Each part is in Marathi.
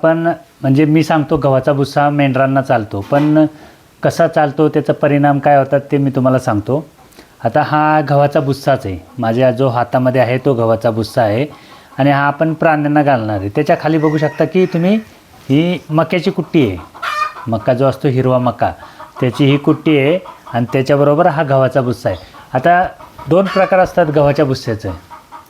आपण म्हणजे मी सांगतो गव्हाचा भुस्सा मेंढरांना चालतो, पण कसा चालतो त्याचा परिणाम काय होतात ते मी तुम्हाला सांगतो. आता हा गव्हाचा भुस्साच आहे, माझ्या जो हातामध्ये आहे तो गव्हाचा भुस्सा आहे आणि हा आपण प्राण्यांना घालणार आहे. त्याच्या खाली बघू शकता की तुम्ही ही मक्याची कुट्टी आहे, मका जो असतो हिरवा मका त्याची ही कुट्टी आहे आणि त्याच्याबरोबर हा गव्हाचा भुस्सा आहे. आता दोन प्रकार असतात गव्हाच्या भुस्स्याचे.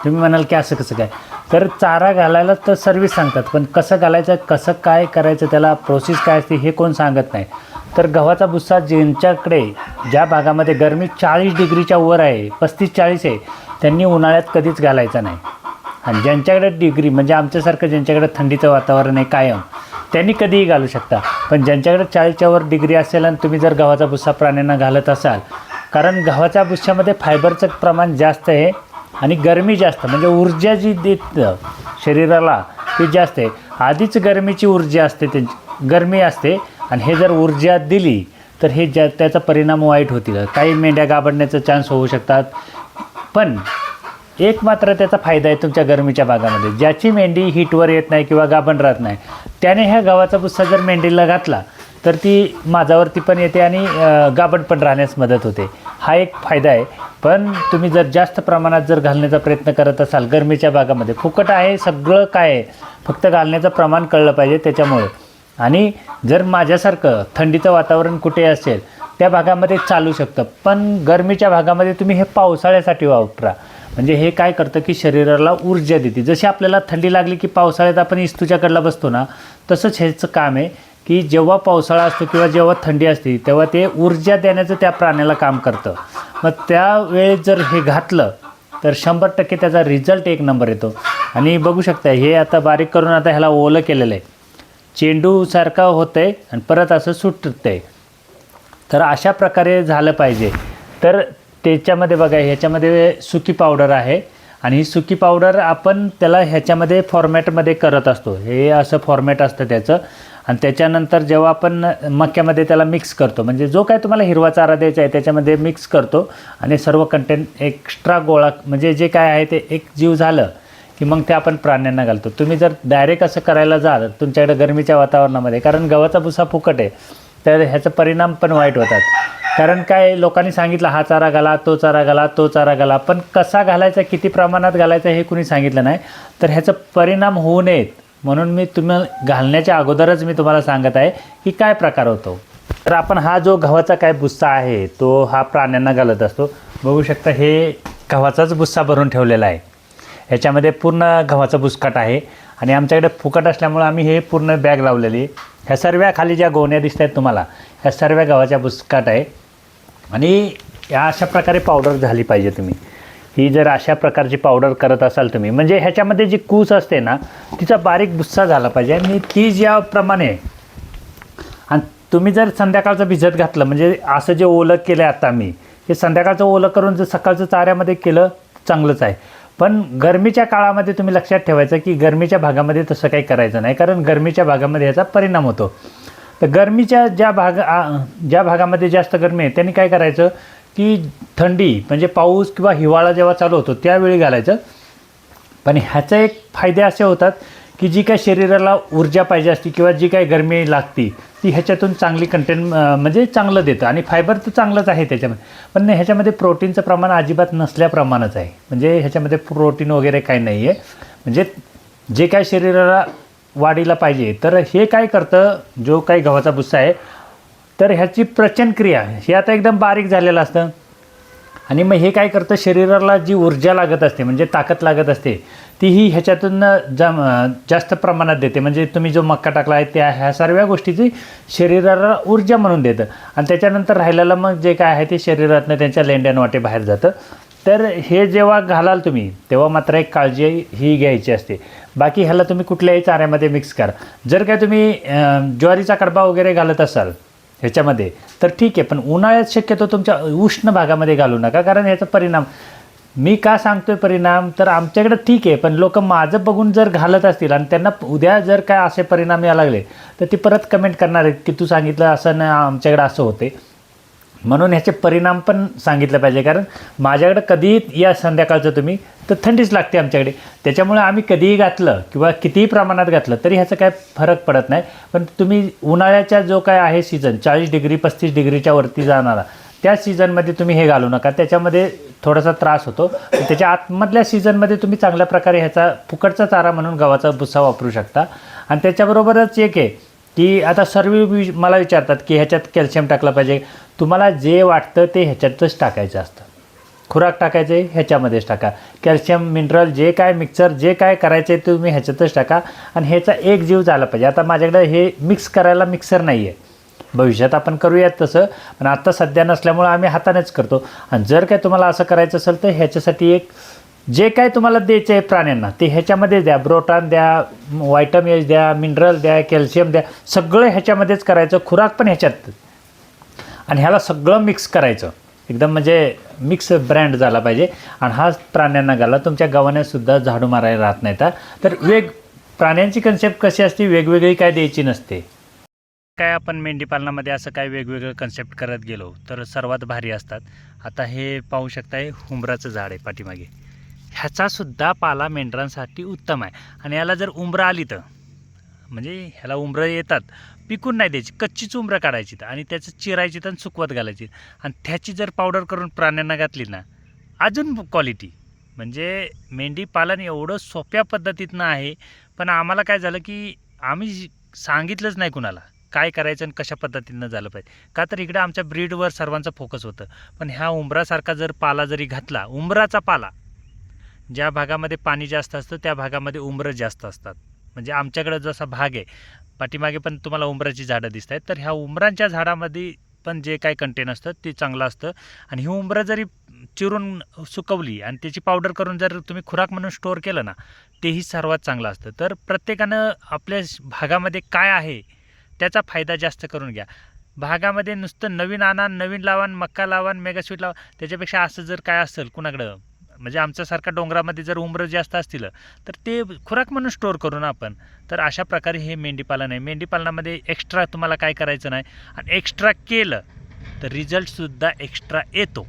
तुम्ही म्हणाल की असं कसं काय, तर चारा घालायला तर सर्विस सांगतात, पण कसं घालायचं कसं काय करायचं त्याला प्रोसेस काय असते हे कोण सांगत नाही. तर गव्हाचा भुस्सा ज्यांच्याकडे ज्या भागामध्ये गरमी 40 डिग्रीच्या वर आहे, 35-40 आहे, त्यांनी उन्हाळ्यात कधीच घालायचा नाही. आणि ज्यांच्याकडे डिग्री म्हणजे आमच्यासारखं ज्यांच्याकडे थंडीचं वातावरण आहे कायम, त्यांनी कधीही घालू शकता. पण ज्यांच्याकडे 40च्या वर डिग्री असेल आणि तुम्ही जर गव्हाचा भुस्सा प्राण्यांना घालत असाल, कारण गव्हाच्या भुस्स्यामध्ये फायबरचं प्रमाण जास्त आहे आणि गरमी जास्त, म्हणजे ऊर्जा जी देतं शरीराला ती जास्त आहे. आधीच गरमीची ऊर्जा असते, त्यांची गरमी असते आणि हे जर ऊर्जा दिली तर हे त्याचा परिणाम वाईट होतील. काही मेंढ्या गाबडण्याचा चान्स होऊ शकतात. पण एक मात्र त्याचा फायदा आहे तुमच्या गरमीच्या भागामध्ये, ज्याची मेंढी हीटवर येत नाही किंवा गाभण राहत नाही त्याने ह्या गव्हाचा भुस्सा जर मेंढीला घातला तर ती माझावरती पण येते आणि गाभण पण राहण्यास मदत होते. हा एक फायदा आहे. पण तुम्ही जर जास्त प्रमाणात जर घालण्याचा प्रयत्न करत असाल गरमीच्या भागामध्ये, फुकट आहे सगळं काय आहे, फक्त घालण्याचं प्रमाण कळलं पाहिजे त्याच्यामुळे. आणि जर माझ्यासारखं थंडीचं वातावरण कुठे असेल त्या भागामध्ये चालू शकतं, पण गरमीच्या भागामध्ये तुम्ही हे पावसाळ्यासाठी वापरा. म्हणजे हे काय करतं की शरीराला ऊर्जा देते. जशी आपल्याला थंडी लागली की पावसाळ्यात आपण इस्तूच्याकडला बसतो ना, तसंच ह्याचं काम आहे की जेव्हा पावसाळा असतो किंवा जेव्हा थंडी असते तेव्हा ते ऊर्जा देण्याचं त्या प्राण्याला काम करतं. मग त्यावेळेस जर हे घातलं तर 100% त्याचा रिझल्ट एक नंबर येतो. आणि बघू शकता हे आता बारीक करून आता ह्याला ओलं केलेलं आहे, चेंडूसारखं होतं आहे आणि परत असं सुटतं आहे. तर अशा प्रकारे झालं पाहिजे. तर त्याच्यामध्ये बघा ह्याच्यामध्ये सुकी पावडर आहे आणि ही सुकी पावडर आपण त्याला ह्याच्यामध्ये फॉर्मॅटमध्ये करत असतो. हे असं फॉर्मॅट असतं त्याचं. आणि त्याच्यानंतर जेव्हा आपण मक्यामध्ये त्याला मिक्स करतो, म्हणजे जो काय तुम्हाला हिरवा चारा द्यायचा आहे त्याच्यामध्ये मिक्स करतो आणि सर्व कंटेंट एक्स्ट्रा गोळा म्हणजे जे काय आहे ते एक जीव झालं की मग ते आपण प्राण्यांना घालतो. तुम्ही जर डायरेक्ट असं करायला जाल तुमच्याकडे गरमीच्या वातावरणामध्ये, कारण गव्हाचा भुस्सा फुकट आहे, तर ह्याचा परिणाम पण वाईट होतात. कारण काय लोकांनी सांगितलं हा चारा घाला, तो चारा घाला, तो चारा घाला, पण कसा घालायचा किती प्रमाणात घालायचा हे कुणी सांगितलं नाही. तर ह्याचा परिणाम होऊ नयेत म्हणून मी तुम्हाला घालण्याच्या अगोदरच मी तुम्हाला सांगत आहे की काय प्रकार होतो. तर आपण हा जो गव्हाचा काय भुस्सा आहे तो हा प्राण्यांना घालत असतो. बघू शकता हे गव्हाचाच भुस्सा भरून ठेवलेला आहे. ह्याच्यामध्ये पूर्ण गव्हाचा भुसकाट आहे आणि आमच्याकडे फुकट असल्यामुळे आम्ही हे पूर्ण बॅग लावलेली. ह्या सर्व खाली ज्या गोण्या दिसत आहेत तुम्हाला ह्या सर्व गव्हाच्या भुसकाट आहे. आणि या अशा प्रकारे पावडर झाली पाहिजे. तुम्ही ही जर अशा प्रकारची पावडर करत असाल तुम्ही, म्हणजे ह्याच्यामध्ये जी कूस असते ना तिचा बारीक भुस्सा झाला पाहिजे आणि ती ज्याप्रमाणे. आणि तुम्ही जर संध्याकाळचं भिजत घातलं, म्हणजे असं जे ओलं केलं आहे आता मी हे संध्याकाळचं ओलं करून जर सकाळचं चाऱ्यामध्ये केलं चांगलंच आहे. पण गरमीच्या काळामध्ये तुम्ही लक्षात ठेवायचं की गरमीच्या भागामध्ये तसं काही करायचं नाही, कारण गरमीच्या भागामध्ये याचा परिणाम होतो. तर गरमीच्या ज्या भागामध्ये जास्त गरमी आहे त्यांनी काय करायचं की थंडी म्हणजे पाऊस किंवा हिवाळा जेव्हा चालू होतो त्यावेळी घालायचं. पण ह्याचे एक फायदे असे होतात की जी काय शरीराला ऊर्जा पाहिजे असते किंवा जी काही गरमी लागती ती ह्याच्यातून चांगली कंटेंट म्हणजे चांगलं देतं. आणि फायबर तर चांगलंच आहे त्याच्यामध्ये, पण ह्याच्यामध्ये प्रोटीनचं प्रमाण अजिबात नसल्याप्रमाणच आहे. म्हणजे ह्याच्यामध्ये प्रोटीन वगैरे काही नाही आहे, म्हणजे जे काय शरीराला वाढीला पाहिजे. तर हे काय करतं जो काही गव्हाचा भुस्सा आहे तर ह्याची प्रचनक्रिया हे आता एकदम बारीक झालेलं असतं आणि मग हे काय करतं शरीराला जी ऊर्जा लागत असते म्हणजे ताकद लागत असते तीही ह्याच्यातून जास्त प्रमाणात देते. म्हणजे तुम्ही जो मक्का टाकला आहे त्या ह्या सर्व गोष्टीची शरीराला ऊर्जा म्हणून देतं आणि त्याच्यानंतर राहिलेलं मग जे काय आहे ते शरीरातनं त्यांच्या लेंड्यानवाटे बाहेर जातं. तर हे जेव्हा घालाल तुम्ही तेव्हा मात्र एक काळजी ही घ्यायची असते. बाकी ह्याला तुम्ही कुठल्याही चाऱ्यामध्ये मिक्स करा. जर काय तुम्ही ज्वारीचा कडबा वगैरे घालत असाल ह्याच्यामध्ये तर ठीक आहे, पण उन्हाळ्यात शक्यतो तुमच्या उष्ण भागामध्ये घालू नका, कारण ह्याचा परिणाम मी का सांगतोय परिणाम, तर आमच्याकडे ठीक आहे, पण लोक माझं बघून जर घालत असतील आणि त्यांना उद्या जर काय असे परिणाम यायला लागले तर ती परत कमेंट करणार आहेत की तू सांगितलं असं ना आमच्याकडे असं होते. म्हणून ह्याचे परिणाम पण सांगितलं पाहिजे. कारण माझ्याकडे कधीही या संध्याकाळचं तुम्ही तर थंडीच लागते आमच्याकडे, त्याच्यामुळे आम्ही कधीही घातलं किंवा कितीही प्रमाणात घातलं तरी ह्याचा काय फरक पडत नाही. पण तुम्ही उन्हाळ्याच्या जो काय आहे सीझन 40 डिग्री 35 डिग्रीच्या वरती जाणारा त्या सीझनमध्ये तुम्ही हे घालू नका, त्याच्यामध्ये थोडासा त्रास होतो. त्याच्या आतमधल्या सीझनमध्ये तुम्ही चांगल्या प्रकारे ह्याचा फुकटचा चारा म्हणून गव्हाचा भुस्सा वापरू शकता. आणि त्याच्याबरोबरच एक आहे की आता सर्व मला विचारतात की ह्याच्यात कॅल्शियम टाकलं पाहिजे. तुम्हाला जे वाटतं ते ह्याच्यातच टाकायचं असतं. खुराक टाकायचं आहे ह्याच्यामध्येच टाका, कॅल्शियम मिनरल जे काय मिक्सर जे काय करायचं आहे तुम्ही ह्याच्यातच टाका. आणि ह्याचा एक जीव झाला पाहिजे. आता माझ्याकडे हे मिक्स करायला मिक्सर नाही आहे, भविष्यात आपण करूयात तसं, पण आत्ता सध्या नसल्यामुळं आम्ही हातानेच करतो. आणि जर काय तुम्हाला असं करायचं असेल तर ह्याच्यासाठी एक जे काय तुम्हाला द्यायचं आहे प्राण्यांना ते ह्याच्यामध्ये द्या. ब्रोटान द्या, व्हायटमिन्स द्या, मिनरल द्या, कॅल्शियम द्या, सगळं ह्याच्यामध्येच करायचं. खुराक पण ह्याच्यात, आणि ह्याला सगळं मिक्स करायचं एकदम, म्हणजे मिक्स ब्रँड झाला पाहिजे. आणि हा प्राण्यांना घाला. तुमच्या गव्हाण्यासुद्धा झाडू मारायला राहत नाही. तर प्राण्यांची कन्सेप्ट कशी असते, वेगवेगळी काय द्यायची नसते. काय आपण मेंढीपालनामध्ये असं काय वेगवेगळं कन्सेप्ट करत गेलो तर सर्वात भारी असतात. आता हे पाहू शकताय हुंबराचं झाड आहे पाठीमागे, ह्याचासुद्धा पाला मेंढरांसाठी उत्तम आहे. आणि याला जर उंबरं आली तर म्हणजे ह्याला उंबरं येतात, पिकून नाही द्यायची, कच्चीच उंबरं काढायची आणि त्याचं चिरायची आणि सुकवत घालायची. आणि त्याची जर पावडर करून प्राण्यांना घातली ना अजून क्वालिटी. म्हणजे मेंढी पालन एवढं सोप्या पद्धतीतनं आहे. पण आम्हाला काय झालं की आम्ही सांगितलंच नाही कुणाला काय करायचं आणि कशा पद्धतीनं झालं पाहिजे. का तर इकडे आमच्या ब्रीडवर सर्वांचं फोकस होतं. पण ह्या उंबरासारखा जर पाला जरी घातला, उंबराचा पाला, ज्या भागामध्ये पाणी जास्त असतं त्या भागामध्ये उंबरं जास्त असतात. म्हणजे आमच्याकडं जसा भाग आहे पाठीमागे पण तुम्हाला उंबराची झाडं दिसत आहेत, तर ह्या उंबरांच्या झाडामध्ये पण जे काय कंटेन असतं ते चांगलं असतं. आणि ही उंबरं जरी चिरून सुकवली आणि त्याची पावडर करून जर तुम्ही खुराक म्हणून स्टोअर केलं ना, तेही सर्वात चांगलं असतं. तर प्रत्येकानं आपल्या भागामध्ये काय आहे त्याचा फायदा जास्त करून घ्या. भागामध्ये नुसतं नवीन आणा, नवीन लावान, मक्का लावान, मेगास्वीट लावा, त्याच्यापेक्षा असं जर काय असेल कुणाकडं, म्हणजे आमच्यासारख्या डोंगरामध्ये जर उंबरं जास्त असतील तर ते खुराक म्हणून स्टोअर करू ना आपण. तर अशा प्रकारे हे मेंढीपालन आहे. मेंढीपालनामध्ये एक्स्ट्रा तुम्हाला काय करायचं नाही, आणि एक्स्ट्रा केलं तर रिझल्टसुद्धा एक्स्ट्रा येतो,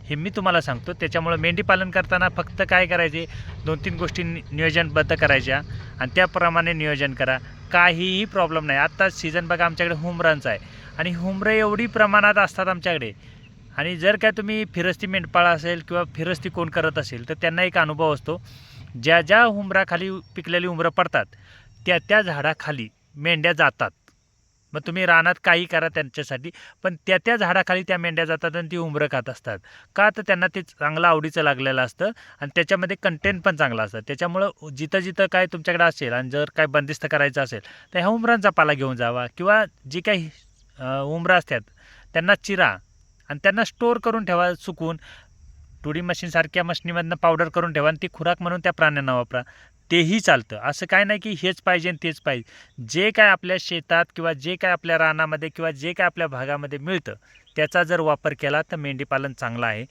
हे मी तुम्हाला सांगतो. त्याच्यामुळं मेंढीपालन करताना फक्त काय करायचे, 2-3 गोष्टी नियोजनबद्ध करायच्या आणि त्याप्रमाणे नियोजन करा, काहीही प्रॉब्लेम नाही. आत्ता सीझन बघा आमच्याकडे हुंबरांचा आहे आणि हुंबरं एवढी प्रमाणात असतात आमच्याकडे. आणि जर काय तुम्ही फिरस्ती मेंढपाळ असेल किंवा फिरस्ती कोण करत असेल तर त्यांना एक अनुभव असतो, ज्या ज्या हुंबराखाली पिकलेली उंबरं पडतात त्या त्या झाडाखाली मेंढ्या जातात. मग तुम्ही रानात काही करा त्यांच्यासाठी, पण त्या त्या झाडाखाली त्या मेंढ्या जातात आणि ती उंबरं खात असतात. का तर त्यांना ते चांगलं आवडीचं लागलेलं असतं आणि त्याच्यामध्ये कंटेंट पण चांगलं असतं. त्याच्यामुळं जिथं जिथं काय तुमच्याकडे असेल आणि जर काय बंदिस्त करायचं असेल तर ह्या उंबरांचा पाला घेऊन जावा, किंवा जी काही उंबरं असतात त्यांना चिरा आणि त्यांना स्टोअर करून ठेवा सुकून. टुडी मशीनसारख्या मशीनीमधनं पावडर करून ठेवा आणि ती खुराक म्हणून त्या प्राण्यांना वापरा, तेही चालतं. असं काय नाही की हेच पाहिजे आणि तेच पाहिजे. जे काय आपल्या शेतात किंवा जे काय आपल्या रानामध्ये किंवा जे काय आपल्या भागामध्ये मिळतं त्याचा जर वापर केला तर मेंढीपालन चांगलं आहे.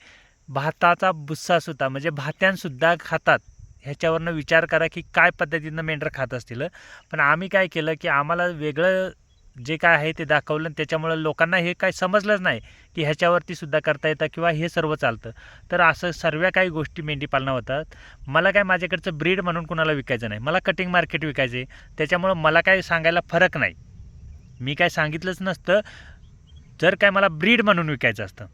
भाताचा भुस्सासुद्धा म्हणजे भात्यांसुद्धा खातात. ह्याच्यावरनं विचार करा की काय पद्धतीनं मेंढरं खात असतील. पण आम्ही काय केलं की आम्हाला वेगळं जे काय आहे ते दाखवलं आणि त्याच्यामुळं लोकांना हे काय समजलंच नाही की ह्याच्यावरती सुद्धा करता येतं किंवा हे सर्व चालतं. तर असं सर्व काही गोष्टी मेंढीपालना होतात. मला काय माझ्याकडचं ब्रीड म्हणून कुणाला विकायचं नाही, मला कटिंग मार्केट विकायचं आहे. त्याच्यामुळं मला काय सांगायला फरक नाही, मी काय सांगितलंच नसतं जर काय मला ब्रीड म्हणून विकायचं असतं.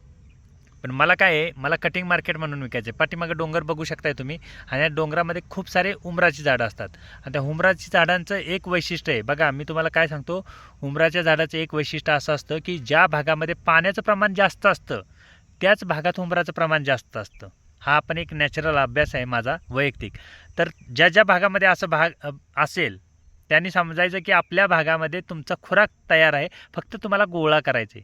पण मला काय आहे, मला कटिंग मार्केट म्हणून विकायचं आहे. पाठीमागं डोंगर बघू शकताय तुम्ही, आणि या डोंगरामध्ये खूप सारे उंबराची झाडं असतात. आणि त्या उंबराची झाडांचं एक वैशिष्ट्य आहे बघा, मी तुम्हाला काय सांगतो, उंबराच्या झाडाचं एक वैशिष्ट्य असं असतं की ज्या भागामध्ये पाण्याचं प्रमाण जास्त असतं त्याच भागात उंबराचं प्रमाण जास्त असतं. हा पण एक नॅचरल अभ्यास आहे माझा वैयक्तिक. तर ज्या ज्या भागामध्ये असं भाग असेल त्यांनी समजायचं की आपल्या भागामध्ये तुमचा खुराक तयार आहे, फक्त तुम्हाला गोळा करायचे.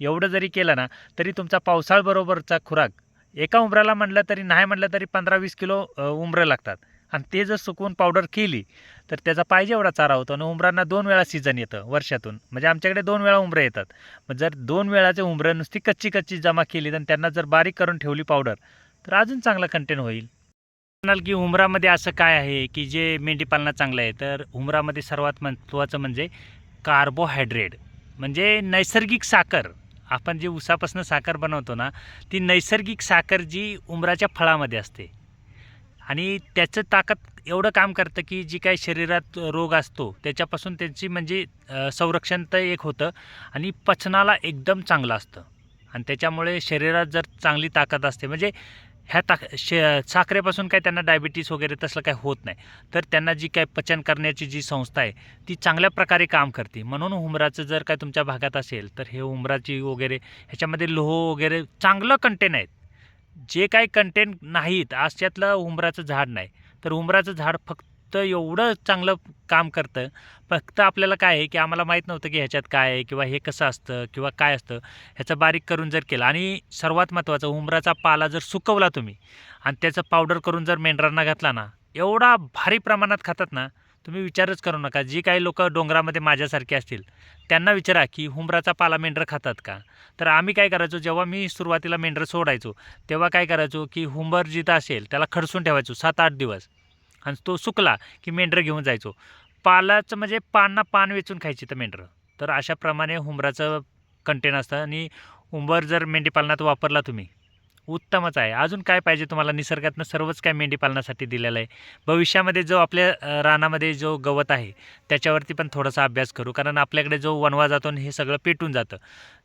एवढं जरी केलं ना तरी तुमचा पावसाळबरोबरचा खुराक एका उंबराला म्हटलं तरी नाही म्हटलं तरी 15-20 किलो उंबरं लागतात. आणि ते जर सुकवून पावडर केली तर त्याचा पाहिजे एवढा चारा होतो. आणि उंबरांना 2 वेळा सीझन येतं वर्षातून, म्हणजे आमच्याकडे 2 वेळा उंबरं येतात. मग जर 2 वेळाचे उंबरं नुसती कच्ची कच्ची जमा केली आणि त्यांना जर बारीक करून ठेवली पावडर तर अजून चांगला कंटेन होईल. म्हणाल की उंबरामध्ये असं काय आहे की जे मेंढीपालनात चांगलं आहे, तर उंबरामध्ये सर्वात महत्त्वाचं म्हणजे कार्बोहायड्रेट, म्हणजे नैसर्गिक साखर आपण जे ऊसापासून साखर बनवतो ना, ती नैसर्गिक साखर जी उंबराच्या फळामध्ये असते आणि त्याचं ताकद एवढं काम करतं की जी काही शरीरात रोग असतो त्याच्यापासून त्यांची म्हणजे संरक्षण तर एक होतं आणि पचनाला एकदम चांगलं असतं आणि त्याच्यामुळे शरीरात जर चांगली ताकद असते म्हणजे ह्या साखरेपासून काय त्यांना डायबिटीस वगैरे तसलं काही होत नाही. तर त्यांना जी काय पचन करण्याची जी संस्था आहे ती चांगल्या प्रकारे काम करते. म्हणून हुमराचं जर काय तुमच्या भागात असेल तर हे हुमराची वगैरे ह्याच्यामध्ये लोह वगैरे चांगलं कंटेन आहेत. जे काही कंटेंट नाहीत अशातलं हुमराचं झाड नाही. तर हुमराचं झाड फक्त एवढं चांगलं काम करतं. फक्त आपल्याला काय आहे की आम्हाला माहीत नव्हतं की ह्याच्यात काय आहे किंवा हे कसं असतं किंवा काय असतं. ह्याचं बारीक करून जर केलं आणि सर्वात महत्त्वाचं हुमराचा पाला जर सुकवला तुम्ही आणि त्याचं पावडर करून जर मेंढरांना घातला ना, एवढा भारी प्रमाणात खातात ना, तुम्ही विचारच करू नका. जी काही लोकं डोंगरामध्ये माझ्यासारखे असतील त्यांना विचारा की हुमराचा पाला मेंढरं खातात का? तर आम्ही काय करायचो जेव्हा मी सुरुवातीला मेंढरं सोडायचो तेव्हा काय करायचो की हुंबर जिथं असेल त्याला खडसून ठेवायचो 7-8 दिवस आणि तो सुकला की मेंढरं घेऊन जायचो. पालाचं म्हणजे पानना पान वेचून खायची तर मेंढरं. तर अशाप्रमाणे हुंबराचं कंटेन असतं आणि हुंबर जर मेंढीपालनात वापरला तुम्ही, उत्तमच आहे. अजून काय पाहिजे तुम्हाला निसर्गातनं सर्वच काय मेंढीपालनासाठी दिलेलं आहे. भविष्यामध्ये जो आपल्या रानामध्ये जो गवत आहे त्याच्यावरती पण थोडासा अभ्यास करू. कारण आपल्याकडे जो वणवा जातो आणि हे सगळं पेटून जातं.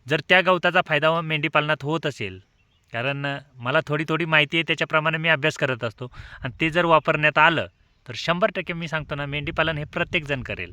जर त्या गवताचा फायदा मेंढीपालनात होत असेल, कारण मला थोडी माहिती आहे त्याच्याप्रमाणे मी अभ्यास करत असतो आणि ते जर वापरण्यात आलं, तर 100% मी सांगतो ना मेंढीपालन हे प्रत्येकजण करेल.